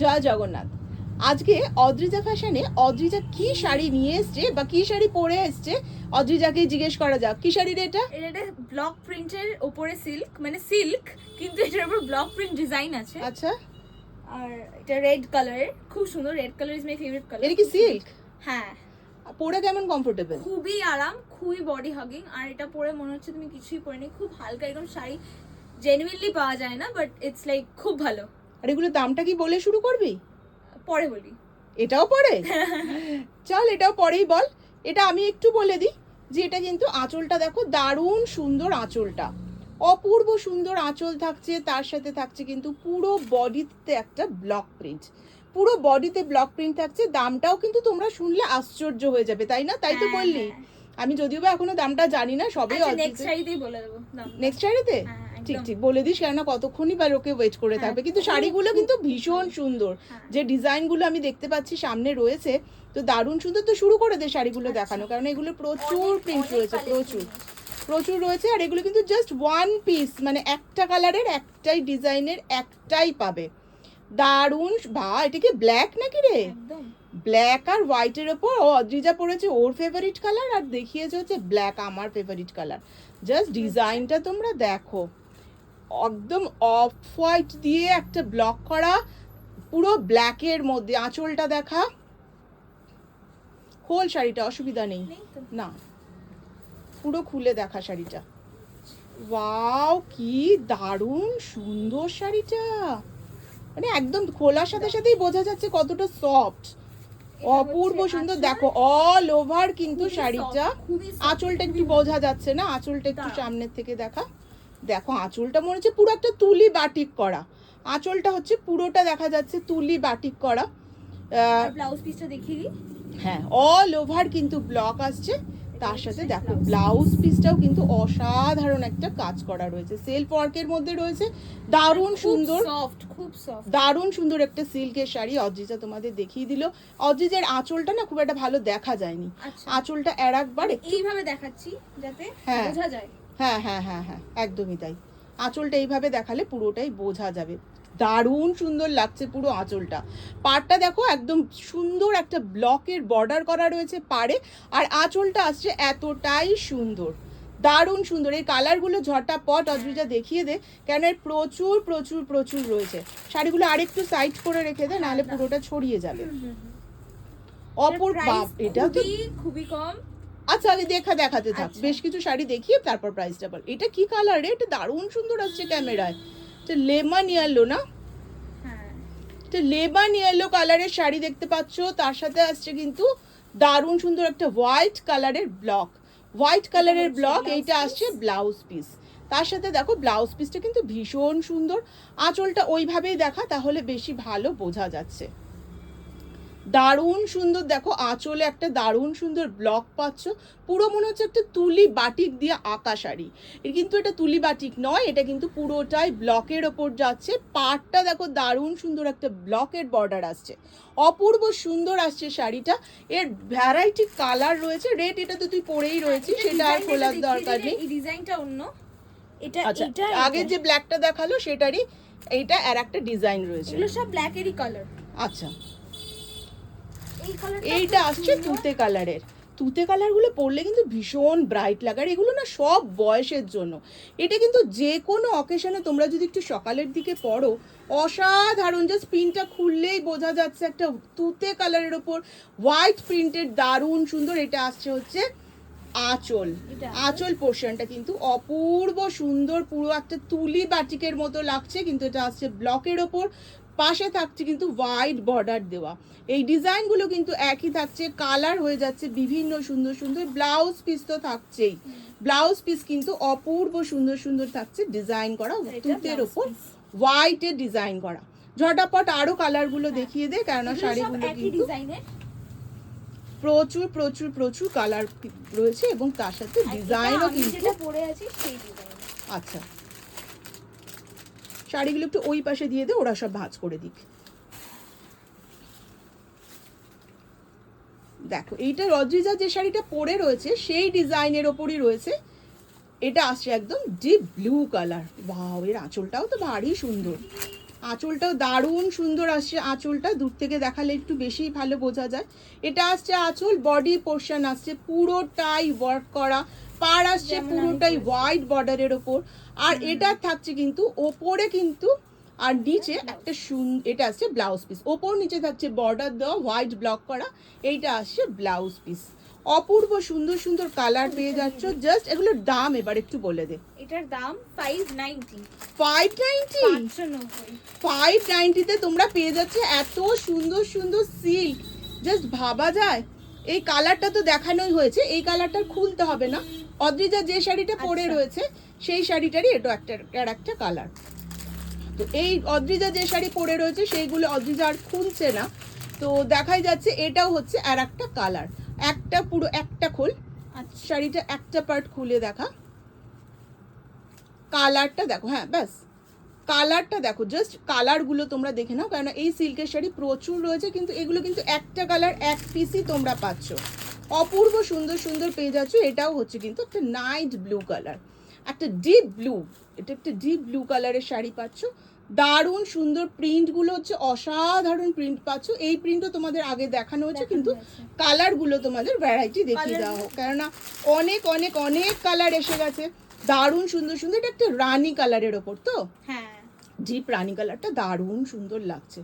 জয় জগন্নাথ। আজকে অদ্রিজা ফ্যাশনে অদ্রিজা কি শাড়ি নিয়ে এসছে বা কি শাড়ি পরে এসছে অদ্রিজাকে জিজ্ঞেস করা যাক। কি শাড়ি রে এটা? এটা ব্লক প্রিন্টের উপরে সিল্ক, মানে সিল্ক কিন্তু এটার উপর ব্লক প্রিন্ট ডিজাইন আছে। আচ্ছা, আর এটা রেড কালারের, খুব সুন্দর। Red colour is my favourite colour. এটা কি সিল্ক? হ্যাঁ। পরে কেমন কমফোর্টেবল? খুবই আরাম, খুবই বডি হাগিং। আর এটা পরে মনে হচ্ছে তুমি কিছুই পরে নেই। খুব হালকা এরকম শাড়ি জেনুইনলি পাওয়া যায় না, বাট ইটস লাইক খুব ভালো। আর এগুলো দামটা কি বলে শুরু করবি? পরে বলি। এটাও পরে? চল এটাও পরেই বল। এটা আমি একটু বলে দিই যে এটা কিন্তু আঁচলটা দেখো, দারুণ সুন্দর আঁচলটা, অপূর্ব সুন্দর আঁচল থাকছে। তার সাথে থাকছে কিন্তু পুরো বডিতে একটা ব্লক প্রিন্ট, পুরো বডিতে ব্লক প্রিন্ট থাকছে। দামটাও কিন্তু তোমরা শুনলে আশ্চর্য হয়ে যাবে, তাই না? তাই তো বললি। আমি যদিও বা এখনো দামটা জানি না, সবে নেক্সট শাড়িতেই বলে দেবো। নেক্সট শাড়িতে ঠিক ঠিক বলে দিস, কেননা কতক্ষণই বা লোকে ওয়েট করে থাকবে। কিন্তু শাড়িগুলো কিন্তু ভীষণ সুন্দর, যে ডিজাইনগুলো আমি দেখতে পাচ্ছি সামনে রয়েছে তো দারুণ সুন্দর। তো শুরু করে দে শাড়িগুলো দেখানো, কারণ এগুলো প্রচুর প্রিন্ট রয়েছে, প্রচুর প্রচুর রয়েছে। আর এগুলো কিন্তু জাস্ট ওয়ান পিস, মানে একটা কালারের একটাই ডিজাইনের একটাই পাবে। দারুণ। বা এটা কি ব্ল্যাক নাকি রে? ব্ল্যাক আর হোয়াইটের ওপর অদ্রিজা পরেছে ওর ফেভারিট কালার, আর দেখিয়েছে হচ্ছে ব্ল্যাক, আমার ফেভারিট কালার। জাস্ট ডিজাইনটা তোমরা দেখো, একদম অফ হোয়াইট দিয়ে একটা ব্লক করা, পুরো ব্ল্যাকের মধ্যে। আঁচলটা দেখা, খোল শাড়িটা, অসুবিধা নেই না, পুরো খুলে দেখা শাড়িটা। ওয়াও, কি দারুণ সুন্দর শাড়িটা, মানে একদম খোলার সাথে সাথেই বোঝা যাচ্ছে কতটা সফট, অপূর্ব সুন্দর। দেখো অল ওভার কিন্তু শাড়িটা, আঁচলটা একটু বোঝা যাচ্ছে না, আঁচলটা একটু সামনের থেকে দেখা। দেখো আঁচলটা মনে হচ্ছে পুরো একটা তুলি বাটিক করা, আঁচলটা হচ্ছে পুরোটা দেখা যাচ্ছে তুলি বাটিক করা। ব্লাউজ পিসটা দেখিয়ে দিই। হ্যাঁ, অল ওভার কিন্তু ব্লক আসছে। তার সাথে দেখো ব্লাউজ পিসটাও কিন্তু অসাধারণ একটা কাজ করা রয়েছে, সেলফ ওয়ার্কের মধ্যে রয়েছে। দারুণ সুন্দর, খুব সফট, দারুণ সুন্দর একটা সিল্কের শাড়ি অদ্রিজা তোমাদের দেখিয়ে দিল। অদ্রিজার আঁচলটা না খুব একটা ভালো দেখা যায়নি, আঁচলটা আর একবার এইভাবে দেখাচ্ছি যাতে বোঝা যায়। হ্যাঁ হ্যাঁ হ্যাঁ হ্যাঁ, একদমই তাই। আঁচলটা এইভাবে দেখালে পুরোটাই বোঝা যাবে। দারুণ সুন্দর লাগছে পুরো আঁচলটা। পাড়টা দেখো একদম সুন্দর একটা ব্লকের বর্ডার করা রয়েছে পাড়ে, আর আঁচলটা আসছে এতটাই সুন্দর, দারুণ সুন্দর। এই কালারগুলো ঝটাপট অদ্রিজা দেখিয়ে দে, কেন এর প্রচুর প্রচুর প্রচুর রয়েছে। শাড়িগুলো আরেকটু সাইড করে রেখে দে, নাহলে পুরোটা ছড়িয়ে যাবে। অপূর্ব, এটা তো খুবই কম। আচ্ছা আগে দেখাতে থাক, বেশ কিছু শাড়ি দেখিয়ে তারপর প্রাইসটা বল। এটা কি কালার রে? এটা দারুণ সুন্দর আসছে ক্যামেরায়। এটা লেমন ইয়েলো না? হ্যাঁ, এটা লেমন ইয়েলো কালারের শাড়ি দেখতে পাচ্ছ। তার সাথে আসছে কিন্তু দারুণ সুন্দর একটা হোয়াইট কালারের ব্লক, হোয়াইট কালারের ব্লক। এইটা আসছে ব্লাউজ পিস। তার সাথে দেখো ব্লাউজ পিসটা কিন্তু ভীষণ সুন্দর। আঁচলটা ওইভাবেই দেখা, তাহলে বেশি ভালো বোঝা যাচ্ছে। দারুণ সুন্দর, দেখো আঁচলে একটা দারুণ সুন্দর ব্লক পাচ্ছ। পুরো মনে হচ্ছে একটা তুলি বাটিক দিয়ে আঁকা শাড়ি, কিন্তু এটা তুলি বাটিক নয়, এটা কিন্তু পুরোটাই ব্লকের ওপর যাচ্ছে। পাড়টা দেখো দারুণ সুন্দর একটা ব্লকের বর্ডার আসছে, অপূর্ব সুন্দর আসছে শাড়িটা। এর ভ্যারাইটি কালার রয়েছে। রেড এটা তো তুই পরেই রয়েছিস, সেটা আর খোলার দরকার নেই। এই ডিজাইনটা অন্য। এটা আচ্ছা, আগে যে ব্ল্যাকটা দেখালো সেটারই এইটা আর একটা ডিজাইন রয়েছে। এগুলো সব ব্ল্যাকেরই কালার। আচ্ছা, এইটা আসছে তুতে কালারের। তুতে কালারগুলো পরলে কিন্তু ভীষণ ব্রাইট লাগে, আর এগুলো না সব বয়সের জন্য। এটা কিন্তু যে কোনো অকেশনে তোমরা যদি একটু সকালের দিকে পরো, অসাধারণ। জাস্ট প্রিন্টটা খুললেই বোঝা যাচ্ছে একটা তুতে কালারের ওপর হোয়াইট প্রিন্টেড, দারুণ সুন্দর। এটা আসছে হচ্ছে আঁচল, আঁচল পোর্শনটা কিন্তু অপূর্ব সুন্দর, পুরো একটা তুলি বাটিকের মতো লাগছে। কিন্তু এটা আসছে ব্লকের ওপর, পাশে থাকছে কিন্তু হোয়াইট বর্ডার দেওয়া। এই ডিজাইনগুলো কিন্তু একই থাকছে, কালার হয়ে যাচ্ছে বিভিন্ন সুন্দর সুন্দর। ব্লাউজ পিস তো থাকছেই, ব্লাউজ পিস কিন্তু অপূর্ব সুন্দর সুন্দর থাকছে, ডিজাইন করা তুতের ওপর হোয়াইটের ডিজাইন করা। ঝটাপট আরো কালারগুলো দেখিয়ে দে, কেননা শাড়িগুলো কিন্তু প্রচুর প্রচুর প্রচুর কালার রয়েছে, এবং তার সাথে ডিজাইনও কিন্তু পরে আছি সেই ডিজাইন। আচ্ছা, শাড়িগুলো একটু ওই পাশে দিয়ে দে, ওরা সব ভাঁজ করে দিক। দেখো এইটা অদ্রিজা যে শাড়িটা পরে রয়েছে সেই ডিজাইনের ওপরই রয়েছে। এটা আসছে একদম ডিপ ব্লু কালার। ওয়াও, এর আঁচলটাও তো ভারী সুন্দর, আঁচলটাও দারুণ সুন্দর আসছে, আঁচলটা দূর থেকে দেখালে একটু বেশি ভালো বোঝা যায়। এটা আসছে আঁচল, বডি পোর্শন আসছে পুরোটাই ওয়ার্ক করা, পার আসছে যেমন আমি পুরোটাই করেছি। হোয়াইট বর্ডারের ওপর। আর এটা থাকছে কিন্তু ওপরে কিন্তু, আর নিচে একটা এটা আসছে ব্লাউজ পিস, ওপর নিচে থাকছে বর্ডার দেওয়া হোয়াইট ব্লক করা, এইটা আসছে ব্লাউজ পিস। অপূর্ব সুন্দর সুন্দর কালার পেয়ে যাচ্ছ। জাস্ট এগুলোর দাম এবার একটু বলে দে। এটার দাম 590, 590, 590। 590 তে তোমরা পেয়ে যাচ্ছে এত সুন্দর সুন্দর সিল্ক, জাস্ট ভাবা যায়। এই কালারটা তো দেখানোই হয়েছে, এই কালারটা খুলতে হবে না। অদ্রিজা যে শাড়িটা পরে আচ্ছা। রয়েছে সেই শাড়িটারই এটা একটা কালার। তো এই অদ্রিজা যে শাড়ি পরে রয়েছে সেইগুলো অদ্রিজা আর খুলছে না, তো দেখাই যাচ্ছে এটাও হচ্ছে আর একটা কালার। একটা পুরো একটা খোল, আচ্ছা, শাড়িটা একটা পার্ট খুলে দেখা, কালারটা দেখো। হ্যাঁ ব্যাস, কালারটা দেখো, জাস্ট কালারগুলো তোমরা দেখে নাও, কারণ এই সিল্কের শাড়ি প্রচুর রয়েছে, কিন্তু এগুলো কিন্তু একটা কালার এক পিসই তোমরা পাচ্ছ। অপূর্ব সুন্দর সুন্দর পেয়ে যাচ্ছ। এটাও হচ্ছে কিন্তু একটা নাইট ব্লু কালার, একটা ডিপ ব্লু, এটা একটা ডিপ ব্লু কালারের শাড়ি পাচ্ছ। দারুণ সুন্দর প্রিন্টগুলো হচ্ছে অসাধারণ প্রিন্ট পাচ্ছ। এই প্রিন্টও তোমাদের আগে দেখানো হয়েছে, কিন্তু কালারগুলো তোমাদের ভ্যারাইটি দেখিয়ে দেওয়া হোক, কেননা অনেক অনেক অনেক কালার এসে গেছে। দারুণ সুন্দর সুন্দর, এটা একটা রানী কালারের ওপর তো, হ্যাঁ ডিপ রানী কালারটা দারুণ সুন্দর লাগছে,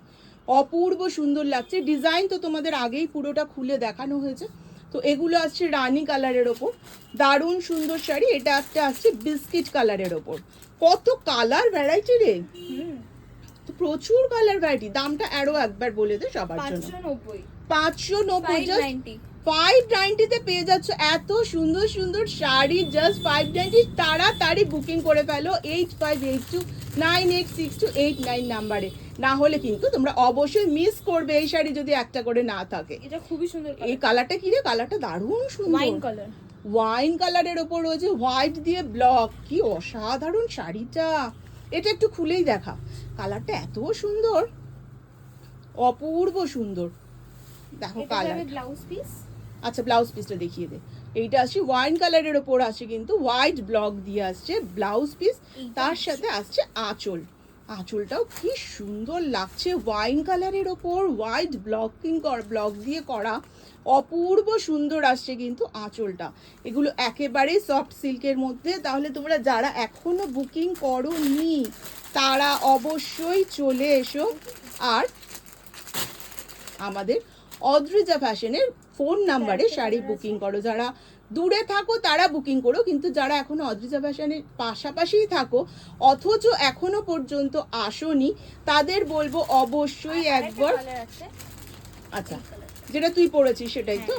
অপূর্ব সুন্দর লাগছে। ডিজাইন তো তোমাদের আগেই পুরোটা খুলে দেখানো হয়েছে। তো এগুলো আসছে রানী কালারের ওপর, দারুণ সুন্দর শাড়ি। এটা একটা আসছে বিস্কিট কালারের ওপর। কত কালার ভ্যারাইটি রে, তো প্রচুর কালার ভ্যারাইটি। দামটা আরো একবার বলে দে সবার জন্য। 590, 590, জাস্ট 590। 590 তে পেয়ে যাচ্ছ এত সুন্দর সুন্দর শাড়ি, জাস্ট 590। তাড়াতাড়ি বুকিং করে ফেলো 8582986289 নাম্বারে, না হলে কিন্তু তোমরা অবশ্যই মিস করবে এই শাড়ি যদি একটা করে না থাকে। এটা খুবই সুন্দর এই কালারটা কি রে, কালারটা দারুণ সুন্দর, ওয়াইন কালার। ওয়াইন কালারের ওপর রয়েছে হোয়াইট দিয়ে ব্লক, কি অসাধারণ শাড়িটা। এটা একটু খুলেই দেখা, কালারটা এত সুন্দর, অপূর্ব সুন্দর। দেখো এটা কালার, যাবে ব্লাউজ পিস। আচ্ছা ব্লাউজ পিসটা দেখিয়ে দে। এইটা আসছে ওয়াইন কালারের ওপর আসছে, কিন্তু হোয়াইট ব্লক দিয়ে আসছে ব্লাউজ পিস, তার সাথে আসছে আঁচল। আঁচলটাও কি সুন্দর লাগছে, ওয়াইন কালারের ওপর হোয়াইট ব্লক দিয়ে করা, অপূর্ব সুন্দর আসছে কিন্তু আঁচলটা। এগুলো একেবারেই সফট সিল্কের মধ্যে। তাহলে তোমরা যারা এখনো বুকিং করোনি তারা অবশ্যই চলে এসো, আর আমাদের অদ্রিজা ফ্যাশনের ফোন নাম্বারে শাড়ি বুকিং করো। যারা দূরে থাকো তারা বুকিং করো, কিন্তু যারা এখনো অদ্রিজা ফ্যাশনের পাশাপাশিই থাকো অথচ এখনো পর্যন্ত আসোনি, তাদের বলবো অবশ্যই একবার, আচ্ছা যেটা তুই পড়েছিস সেটাই তো,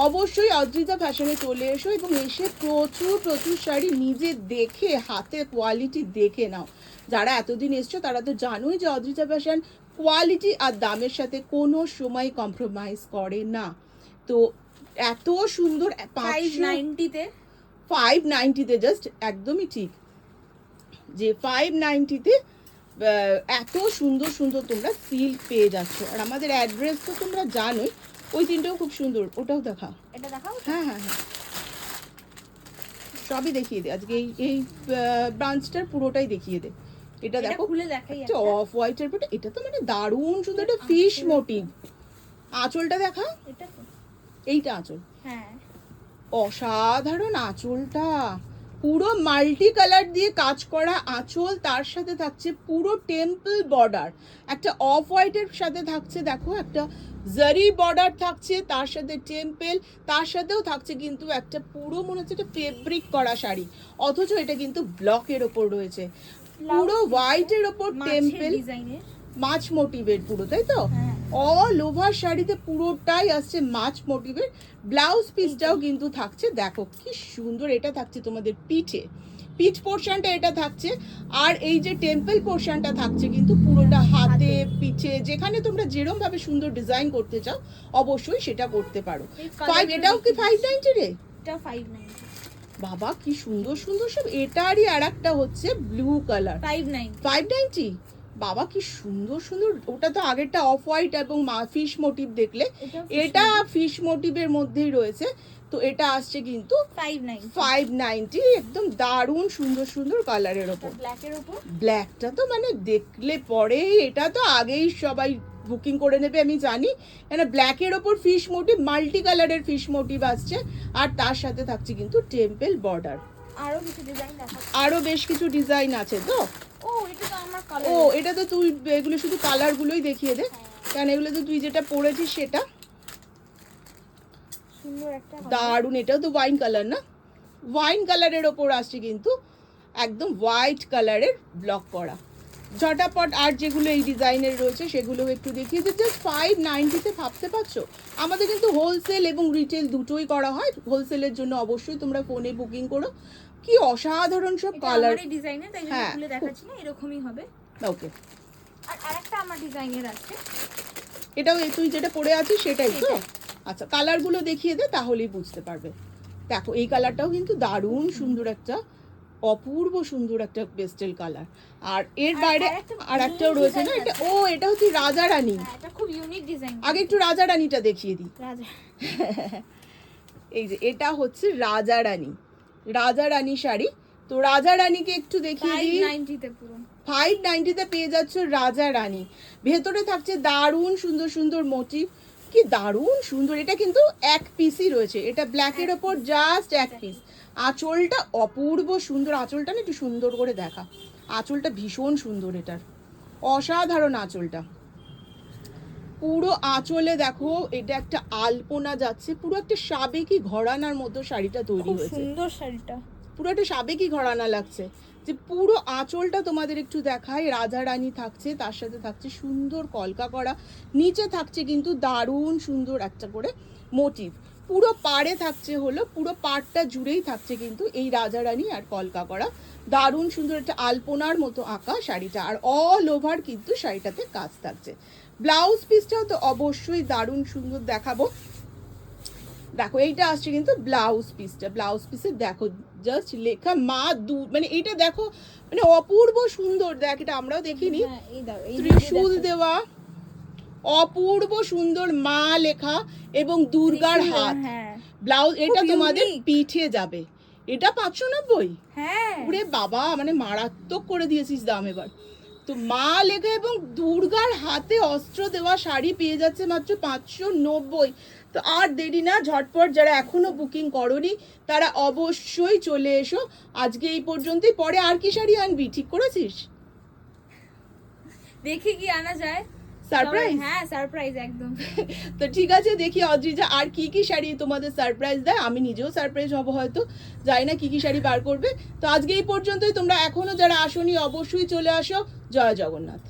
অবশ্যই অদ্রিজা ফ্যাশনে চলে এসো এবং এসে প্রচুর প্রচুর শাড়ি নিজে দেখে হাতে কোয়ালিটি দেখে নাও। যারা এতদিন এসছো তারা তো জানোই যে অদ্রিজা ফ্যাশন কোয়ালিটি আর দামের সাথে কোনো সময় কম্প্রোমাইজ করে না। তো এত সুন্দর 590 তে 590 তে, জাস্ট একদমই ঠিক যে 590 তে এত সুন্দর সুন্দর তোমরা সিল্ক পেয়ে যাচ্ছ। আর আমাদের অ্যাড্রেস তো তোমরা জানোই, ওই তিনটাও খুব সুন্দর, ওটাও দেখা। এটা দেখাও। হ্যাঁ হ্যাঁ হ্যাঁ, সবই দেখিয়ে দে আজকে, এই ব্রাঞ্চটার পুরোটাই দেখিয়ে দে। এটা দেখো খুলে দেখাই একটা অফ হোয়াইটের পর, এটা তো মানে দারুণ সুন্দর একটা ফিশ মোটিভ। আঁচলটা দেখা, এটা তো এইটা আঁচল, হ্যাঁ অসাধারণ আঁচলটা, পুরো মাল্টি কালার দিয়ে কাজ করা আঁচল, তার সাথে থাকছে পুরো টেম্পল বর্ডার, একটা অফ হোয়াইটের সাথে থাকছে দেখো একটা জারি বর্ডার থাকছে, তার সাথে টেম্পল, তার সাথেও থাকছে কিন্তু একটা পুরো মনে হচ্ছে একটা ফেব্রিক করা শাড়ি, অথচ এটা কিন্তু ব্লকের ওপর রয়েছে, পুরো হোয়াইটের ওপর টেম্পল ডিজাইনের মাছ মোটিভের পুরো, তাই তো? হ্যাঁ। অল ওভার শাড়িতে পুরোটাই আসছে মাছ মোটিভের। ব্লাউজ পিসটাও কিন্তু থাকছে, দেখো কি সুন্দর, এটা থাকছে তোমাদের পিঠে, পিঠ পোর্শনটা এটা থাকছে, আর এই যে টেম্পল পোর্শনটা থাকছে কিন্তু পুরোটা হাতে পিঠে, যেখানে তোমরা যেরকম ভাবে সুন্দর ডিজাইন করতে চাও অবশ্যই সেটা করতে পারো। এটাও কি 590 রে? এটা 590, বাবা কি সুন্দর সুন্দর সব। এটারই আর একটা হচ্ছে ব্লু কালার, 590। 590, বাবা কি সুন্দর সুন্দর, ওটা তো আগেরটা অফ হোয়াইট এবং ফিশ মোটিভ দেখলে, এটা ফিশ মোটিভের মধ্যেই রয়েছে। তো এটা আসছে কিন্তু 590, একদম দারুণ সুন্দর সুন্দর কালারের ওপর। ব্ল্যাকের উপর, ব্ল্যাকটা তো মানে দেখলে পরে এটা তো আগেই সবাই বুকিং করে নেবে আমি জানি, কেন ব্ল্যাকের ওপর ফিশ মোটিভ, মাল্টি কালারের ফিশ মোটিভ আসছে, আর তার সাথে থাকছে কিন্তু টেম্পল বর্ডার। আরো কিছু ডিজাইন দেখাচ্ছি, আরো বেশ কিছু ডিজাইন আছে তো। ও এটা তো আমার কালার, ও এটা তো তুই এগুলো শুধু কালারগুলোই দেখিয়ে দে, কারণ এগুলো তো তুই যেটা পরেছিস সেটা সুন্দর একটা দারুণ। এটাও তো ওয়াইন কালার না, ওয়াইন কালারের ওপর আসছে কিন্তু একদম হোয়াইট কালারের ব্লক করা ঝটাপট। আর যেগুলো এই ডিজাইনের রয়েছে সেগুলো একটু দেখিয়ে যে জাস্ট 590-তে ভাবতে পারছো। আমাদের কিন্তু হোলসেল এবং রিটেল দুটোই করা হয়, হোলসেলের জন্য অবশ্যই তোমরা ফোনে বুকিং করো। কি অসাধারণ সব কালার, আমার ডিজাইনের, তাই জন্য খুলে দেখাচ্ছি না, এরকমই হবে। ওকে, আর আরেকটা আমার ডিজাইনের আছে, এটাও তুই যেটা পরে আছিস সেটাই তো। আচ্ছা কালারগুলো দেখিয়ে দে তাহলেই বুঝতে পারবে। দেখো এই কালারটাও কিন্তু দারুণ সুন্দর, একটা অপূর্ব সুন্দর একটা পেস্টেল কালার। আর এর বাইরে আর একটাও রয়েছে না, এটা ও এটা হচ্ছে রাজা রানী। এটা খুব ইউনিক ডিজাইন। আগে একটু রাজা রানীটা দেখিয়ে দিই। রাজা, এই যে এটা হচ্ছে রাজা রানী, রাজা রানী শাড়ি। তো রাজা রানীকে একটু দেখিয়ে দিই। 590-তে পুরো 590-তে পেয়ে যাচ্ছ রাজা রানী। ভেতরে থাকছে দারুণ সুন্দর সুন্দর মোটিভ, কি দারুণ সুন্দর। এটা কিন্তু এক পিসই রয়েছে, এটা ব্ল্যাকের ওপর জাস্ট এক পিস। আঁচলটা অপূর্ব সুন্দর, আঁচলটা না একটু সুন্দর করে দেখা, আঁচলটা ভীষণ সুন্দর, এটার অসাধারণ আঁচলটা। পুরো আঁচলে দেখো এটা একটা আলপনা যাচ্ছে, পুরো একটা সাবেকি ঘরানার মতো শাড়িটা তৈরি হয়েছে। সুন্দর শাড়িটা, পুরো একটা সাবেকি ঘরানা লাগছে। যে পুরো আঁচলটা তোমাদের একটু দেখায়, রাজা রানী থাকছে, তার সাথে থাকছে সুন্দর কলকা করা, নিচে থাকছে কিন্তু দারুণ সুন্দর একটা করে মোটিভ। পুরো পাড়ে থাকছে হলো, পুরো পাড়টা জুড়েই থাকছে কিন্তু এই রাজা রানী আর কলকা করা দারুণ সুন্দর একটা আলপনার মতো আঁকা শাড়িটা। আর অল ওভার কিন্তু শাড়িটাতে কাজ থাকছে। ব্লাউজ পিসটাও তো অবশ্যই দারুণ সুন্দর দেখাবো। দেখো এইটা আসছে কিন্তু ব্লাউজ পিসটা, ব্লাউজ পিসে দেখো জাস্ট লেখা মা মানে এটা দেখো মানে অপূর্ব সুন্দর। দেখ এটা আমরাও দেখিনি, ত্রিশূল দেওয়া, অপূর্ব সুন্দর মা লেখা এবং দুর্গার হাত। ব্লাউজ এটা তোমাদের পিঠে যাবে, এটা 590। হ্যাঁ ওরে বাবা মানে মারাত্মক করে দিয়েছিস দাম এবার। তো মা লেখা এবং দুর্গার হাতে অস্ত্র দেওয়া শাড়ি পেয়ে যাচ্ছে মাত্র 590। তো আর দেরি না, ঝটপট যারা এখনো বুকিং করনি তারা অবশ্যই চলে এসো। আজকে এই পর্যন্তই, পরে আর কি শাড়ি আনবি ঠিক করেছিস? দেখি কি আনা যায়, সারপ্রাইজ। হ্যাঁ সারপ্রাইজ একদম। তো ঠিক আছে, দেখি অদ্রিজা আর কি কি শাড়ি তোমাদের সারপ্রাইজ দেয়। আমি নিজেও সারপ্রাইজ হব হয়তো, জানি না কি কি শাড়ি বার করবে। তো আজকে এই পর্যন্তই, তোমরা এখনো যারা আসোনি অবশ্যই চলে আসো। জয় জগন্নাথ।